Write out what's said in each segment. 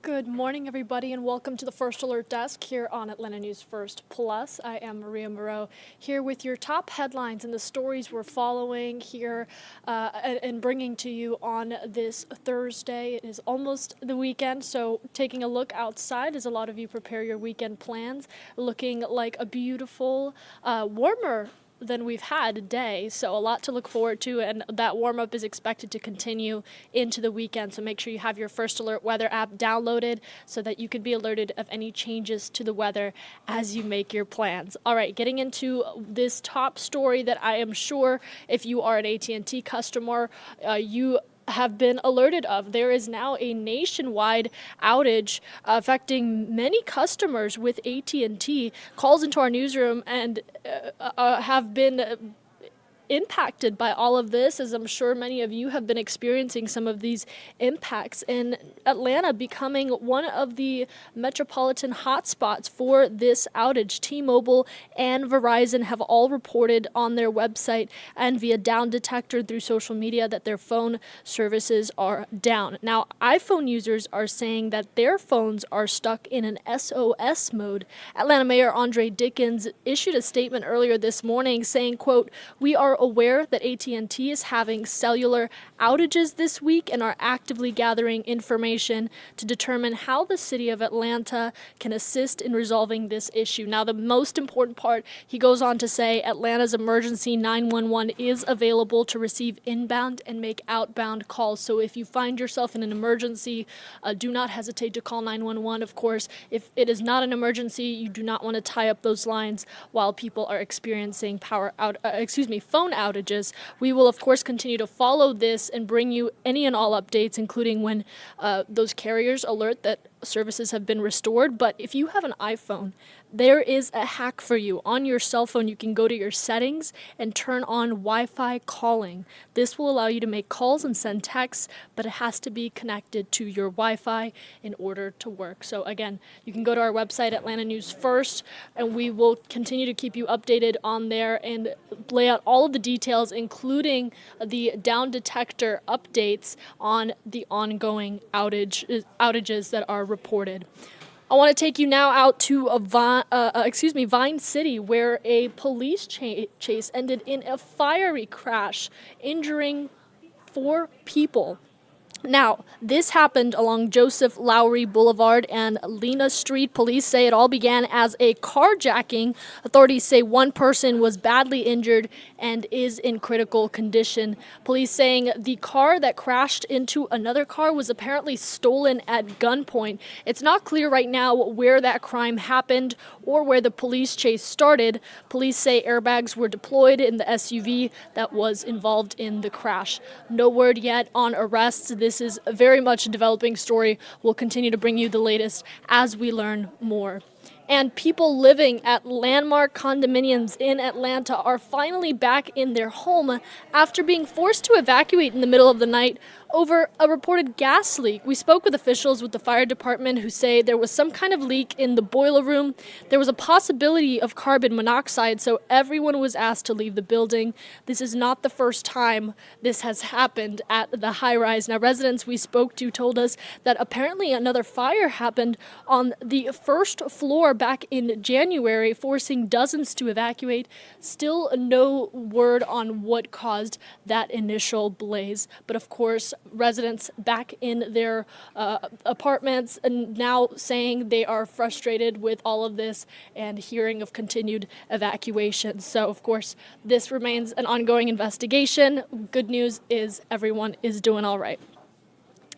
Good morning, everybody, and welcome to the First Alert Desk here on Atlanta News First Plus. I am Maria Moreau here with your top headlines and the stories we're following here and bringing to you on this Thursday. It is almost the weekend, so taking a look outside as a lot of you prepare your weekend plans, looking like a beautiful, warmer than we've had a day, so a lot to look forward to, and that warm-up is expected to continue into the weekend. So make sure you have your First Alert weather app downloaded so that you can be alerted of any changes to the weather as you make your plans. All right, getting into this top story that I am sure if you are an AT&T customer, you have been alerted of. There is now a nationwide outage affecting many customers with AT&T. Calls into our newsroom and have been impacted by all of this, as I'm sure many of you have been experiencing some of these impacts, in Atlanta becoming one of the metropolitan hotspots for this outage. T-Mobile and Verizon have all reported on their website and via down detector through social media that their phone services are down. Now, iPhone users are saying that their phones are stuck in an SOS mode. Atlanta Mayor Andre Dickens issued a statement earlier this morning saying, quote, "We are aware that AT&T is having cellular outages this week and are actively gathering information to determine how the city of Atlanta can assist in resolving this issue." Now, the most important part, he goes on to say Atlanta's emergency 911 is available to receive inbound and make outbound calls. So if you find yourself in an emergency, do not hesitate to call 911. Of course, if it is not an emergency, you do not want to tie up those lines while people are experiencing phone outages. We will, of course, continue to follow this and bring you any and all updates, including when those carriers alert that services have been restored. But if you have an iPhone, there is a hack for you. On your cell phone, you can go to your settings and turn on Wi-Fi calling. This will allow you to make calls and send texts, but it has to be connected to your Wi-Fi in order to work. So again, you can go to our website, Atlanta News First, and we will continue to keep you updated on there and lay out all of the details, including the down detector updates on the ongoing outages that are reported. I want to take you now out to Vine City, where a police chase ended in a fiery crash, injuring 4 people. Now, this happened along Joseph Lowry Boulevard and Lena Street. Police say it all began as a carjacking. Authorities say one person was badly injured and is in critical condition. Police saying the car that crashed into another car was apparently stolen at gunpoint. It's not clear right now where that crime happened or where the police chase started. Police say airbags were deployed in the SUV that was involved in the crash. No word yet on arrests. This is very much a developing story. We'll continue to bring you the latest as we learn more. And people living at landmark condominiums in Atlanta are finally back in their home after being forced to evacuate in the middle of the night over a reported gas leak. We spoke with officials with the fire department who say there was some kind of leak in the boiler room. There was a possibility of carbon monoxide, so everyone was asked to leave the building. This is not the first time this has happened at the high-rise. Now, residents we spoke to told us that apparently another fire happened on the first floor back in January, forcing dozens to evacuate. Still no word on what caused that initial blaze. But of course, residents back in their apartments and now saying they are frustrated with all of this and hearing of continued evacuation. So of course, this remains an ongoing investigation. Good news is everyone is doing all right.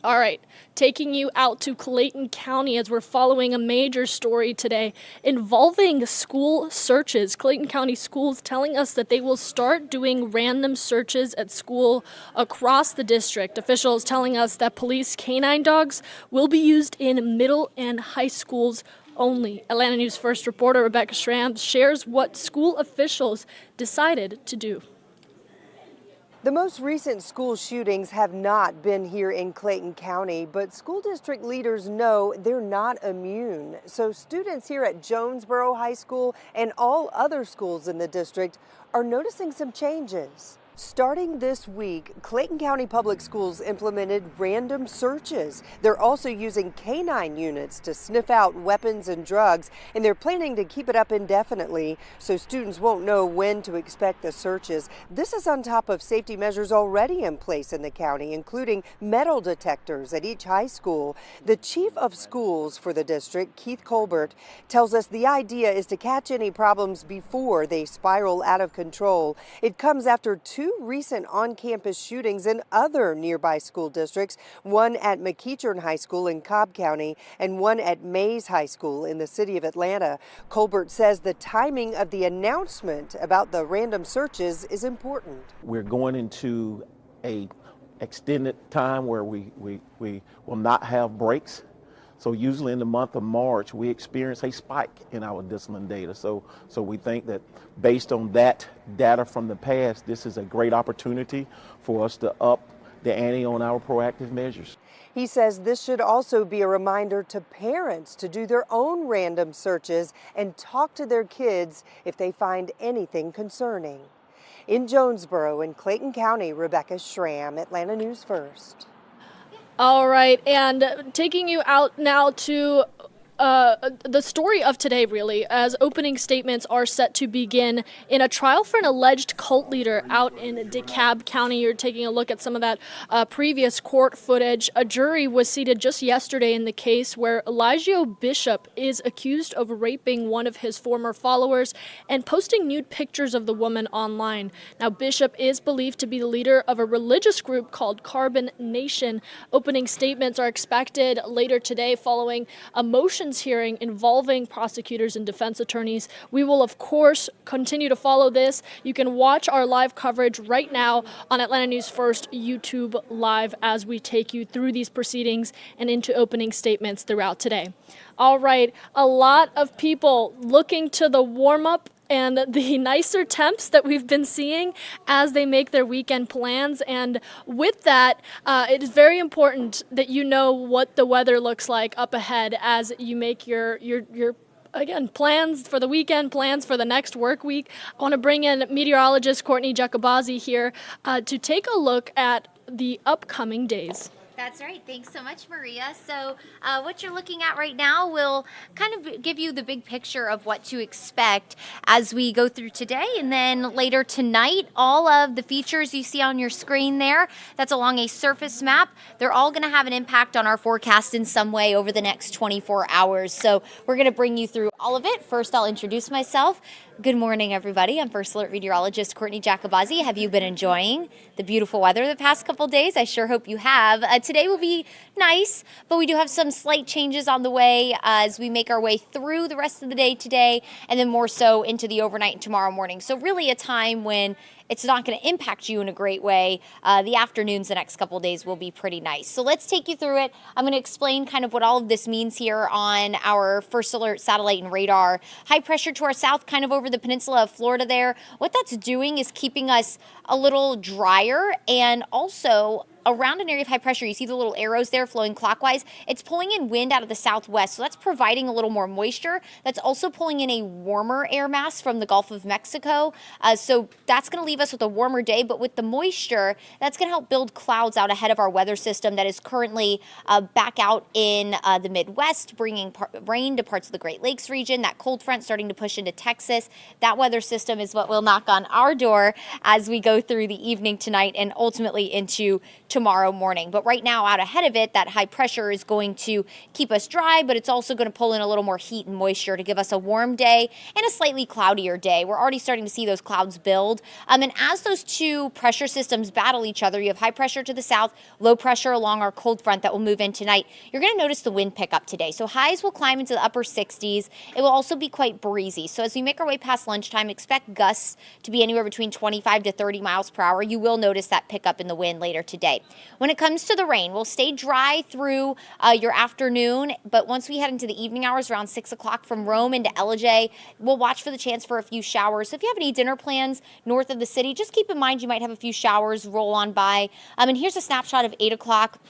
All right, taking you out to Clayton County as we're following a major story today involving school searches. Clayton County schools telling us that they will start doing random searches at school across the district. Officials telling us that police canine dogs will be used in middle and high schools only. Atlanta News First reporter Rebecca Schramm shares what school officials decided to do. The most recent school shootings have not been here in Clayton County, but school district leaders know they're not immune. So students here at Jonesboro High School and all other schools in the district are noticing some changes. Starting this week, Clayton County Public Schools implemented random searches. They're also using canine units to sniff out weapons and drugs, and they're planning to keep it up indefinitely so students won't know when to expect the searches. This is on top of safety measures already in place in the county, including metal detectors at each high school. The chief of schools for the district, Keith Colbert, tells us the idea is to catch any problems before they spiral out of control. It comes after two recent on-campus shootings in other nearby school districts, one at McEachern High School in Cobb County and one at Mays High School in the city of Atlanta. Colbert says the timing of the announcement about the random searches is important. We're going into a extended time where we will not have breaks. So usually in the month of March, we experience a spike in our discipline data. So we think that based on that data from the past, this is a great opportunity for us to up the ante on our proactive measures. He says this should also be a reminder to parents to do their own random searches and talk to their kids if they find anything concerning. In Jonesboro and Clayton County, Rebecca Schramm, Atlanta News First. All right, and taking you out now to the story of today, really, as opening statements are set to begin in a trial for an alleged cult leader out in DeKalb County. You're taking a look at some of that previous court footage. A jury was seated just yesterday in the case where Elijah Bishop is accused of raping one of his former followers and posting nude pictures of the woman online. Now, Bishop is believed to be the leader of a religious group called Carbon Nation. Opening statements are expected later today following a motion hearing involving prosecutors and defense attorneys. We will, of course, continue to follow this. You can watch our live coverage right now on Atlanta News First YouTube Live as we take you through these proceedings and into opening statements throughout today. All right, a lot of people looking to the warm-up and the nicer temps that we've been seeing as they make their weekend plans. And with that, it is very important that you know what the weather looks like up ahead as you make your again, plans for the weekend, plans for the next work week. I want to bring in meteorologist Courtney Jacobazi here to take a look at the upcoming days. That's right. Thanks so much, Maria. So what you're looking at right now will kind of give you the big picture of what to expect as we go through today. And then later tonight, all of the features you see on your screen there, that's along a surface map, they're all going to have an impact on our forecast in some way over the next 24 hours. So we're going to bring you through all of it. First, I'll introduce myself. Good morning, everybody. I'm First Alert meteorologist Courtney Jacobazi. Have you been enjoying the beautiful weather the past couple days? I sure hope you have. Today will be nice, but we do have some slight changes on the way as we make our way through the rest of the day today and then more so into the overnight and tomorrow morning. So really a time when it's not going to impact you in a great way. The afternoons the next couple of days will be pretty nice. So let's take you through it. I'm going to explain kind of what all of this means here on our First Alert satellite and radar. High pressure to our south, kind of over the peninsula of Florida there. What that's doing is keeping us a little drier and also around an area of high pressure. You see the little arrows there flowing clockwise. It's pulling in wind out of the southwest, so that's providing a little more moisture. That's also pulling in a warmer air mass from the Gulf of Mexico. So that's going to leave us with a warmer day, but with the moisture, that's going to help build clouds out ahead of our weather system that is currently back out in the Midwest, bringing rain to parts of the Great Lakes region. That cold front starting to push into Texas. That weather system is what will knock on our door as we go through the evening tonight and ultimately into tomorrow morning. But right now, out ahead of it, that high pressure is going to keep us dry, but it's also going to pull in a little more heat and moisture to give us a warm day and a slightly cloudier day. We're already starting to see those clouds build. And as those two pressure systems battle each other, you have high pressure to the south, low pressure along our cold front that will move in tonight. You're going to notice the wind pick up today. So highs will climb into the upper 60s. It will also be quite breezy. So as we make our way past lunchtime, expect gusts to be anywhere between 25 to 30 miles per hour. You will notice that pickup in the wind later today. When it comes to the rain, we'll stay dry through your afternoon, but once we head into the evening hours around 6 o'clock from Rome into Ellijay, we'll watch for the chance for a few showers. So if you have any dinner plans north of the city, just keep in mind you might have a few showers roll on by. And here's a snapshot of 8 o'clock.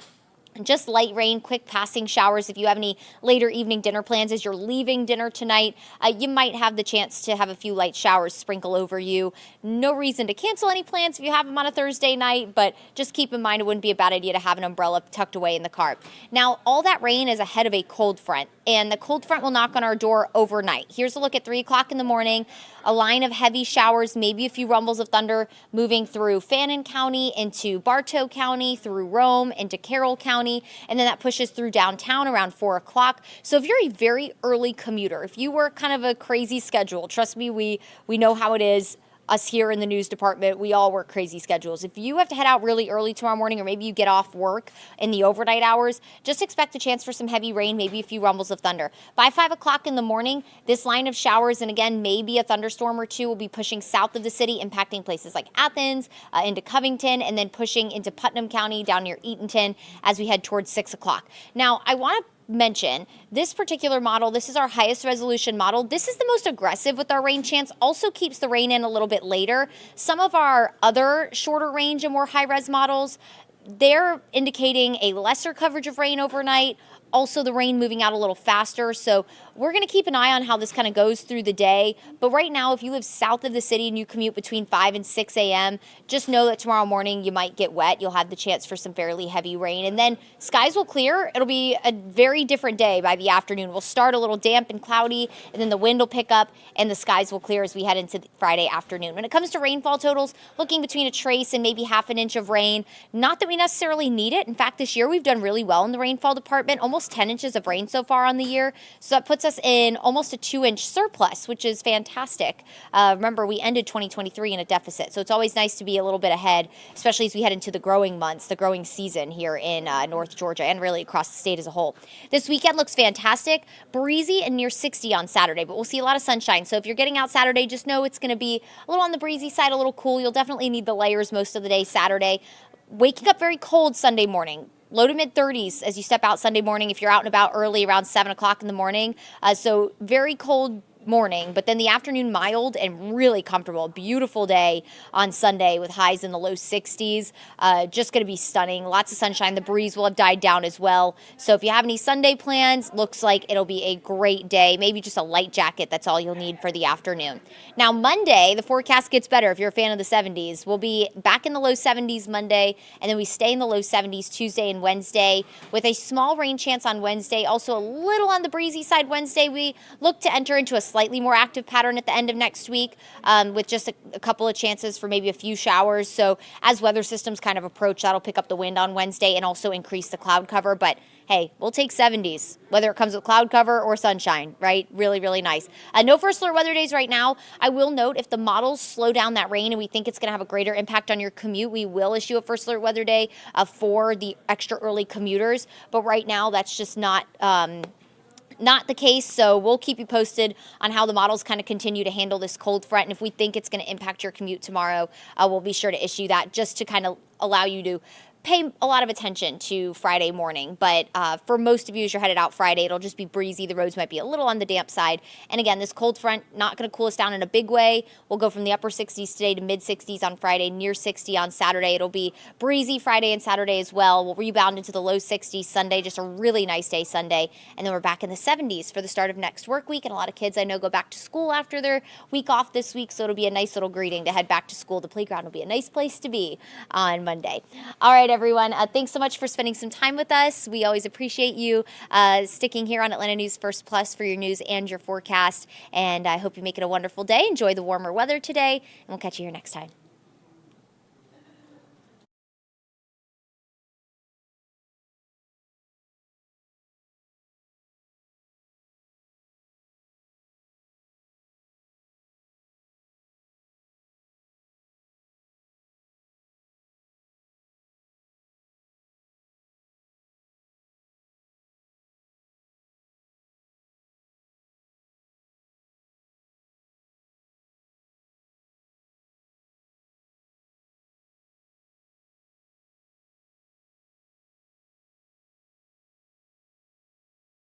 Just light rain, quick passing showers. If you have any later evening dinner plans as you're leaving dinner tonight, you might have the chance to have a few light showers sprinkle over you. No reason to cancel any plans if you have them on a Thursday night, but just keep in mind it wouldn't be a bad idea to have an umbrella tucked away in the car. Now, all that rain is ahead of a cold front, and the cold front will knock on our door overnight. Here's a look at 3 o'clock in the morning. A line of heavy showers, maybe a few rumbles of thunder moving through Fannin County into Bartow County, through Rome into Carroll County, and then that pushes through downtown around 4 o'clock. So if you're a very early commuter, if you work kind of a crazy schedule, trust me, we know how it is. Us here in the news department, we all work crazy schedules. If you have to head out really early tomorrow morning, or maybe you get off work in the overnight hours, just expect a chance for some heavy rain, maybe a few rumbles of thunder. By 5 o'clock in the morning, this line of showers, and again, maybe a thunderstorm or two, will be pushing south of the city, impacting places like Athens, into Covington, and then pushing into Putnam County down near Eatonton as we head towards 6 o'clock. Now, I want to mention this particular model. This is our highest resolution model. This is the most aggressive with our rain chance, also keeps the rain in a little bit later. Some of our other shorter range and more high res models, they're indicating a lesser coverage of rain overnight, also the rain moving out a little faster. So we're going to keep an eye on how this kind of goes through the day. But right now, if you live south of the city and you commute between 5 and 6 a.m., just know that tomorrow morning you might get wet. You'll have the chance for some fairly heavy rain. And then skies will clear. It'll be a very different day by the afternoon. We'll start a little damp and cloudy, and then the wind will pick up and the skies will clear as we head into Friday afternoon. When it comes to rainfall totals, looking between a trace and maybe half an inch of rain. Not that we necessarily need it. In fact, this year we've done really well in the rainfall department, almost 10 inches of rain so far on the year. So that puts us in almost a 2-inch surplus, which is fantastic. Remember, we ended 2023 in a deficit. So it's always nice to be a little bit ahead, especially as we head into the growing months, the growing season here in North Georgia and really across the state as a whole. This weekend looks fantastic, breezy and near 60 on Saturday, but we'll see a lot of sunshine. So if you're getting out Saturday, just know it's going to be a little on the breezy side, a little cool. You'll definitely need the layers most of the day Saturday. Waking up very cold Sunday morning. Low to mid 30s as you step out Sunday morning if you're out and about early around 7 o'clock in the morning. So very cold morning, but then the afternoon mild and really comfortable. Beautiful day on Sunday with highs in the low 60s. Just going to be stunning. Lots of sunshine. The breeze will have died down as well. So if you have any Sunday plans, looks like it'll be a great day. Maybe just a light jacket. That's all you'll need for the afternoon. Now Monday, the forecast gets better if you're a fan of the 70s. We'll be back in the low 70s Monday, and then we stay in the low 70s Tuesday and Wednesday with a small rain chance on Wednesday. Also a little on the breezy side Wednesday. We look to enter into a slightly more active pattern at the end of next week with just a couple of chances for maybe a few showers. So as weather systems kind of approach, that'll pick up the wind on Wednesday and also increase the cloud cover. But hey, we'll take 70s, whether it comes with cloud cover or sunshine, right? Really, really nice. No first alert weather days right now. I will note if the models slow down that rain and we think it's going to have a greater impact on your commute, we will issue a first alert weather day for the extra early commuters. But right now, that's just not the case, so we'll keep you posted on how the models kind of continue to handle this cold front, and if we think it's going to impact your commute tomorrow, we'll be sure to issue that just to kind of allow you to pay a lot of attention to Friday morning. But for most of you, as you're headed out Friday, it'll just be breezy. The roads might be a little on the damp side. And again, this cold front not going to cool us down in a big way. We'll go from the upper 60s today to mid 60s on Friday, near 60 on Saturday. It'll be breezy Friday and Saturday as well. We'll rebound into the low 60s Sunday, just a really nice day Sunday. And then we're back in the 70s for the start of next work week. And a lot of kids I know go back to school after their week off this week. So it'll be a nice little greeting to head back to school. The playground will be a nice place to be on Monday. All right, everyone. Thanks so much for spending some time with us. We always appreciate you sticking here on Atlanta News First Plus for your news and your forecast. And I hope you make it a wonderful day. Enjoy the warmer weather today, and we'll catch you here next time.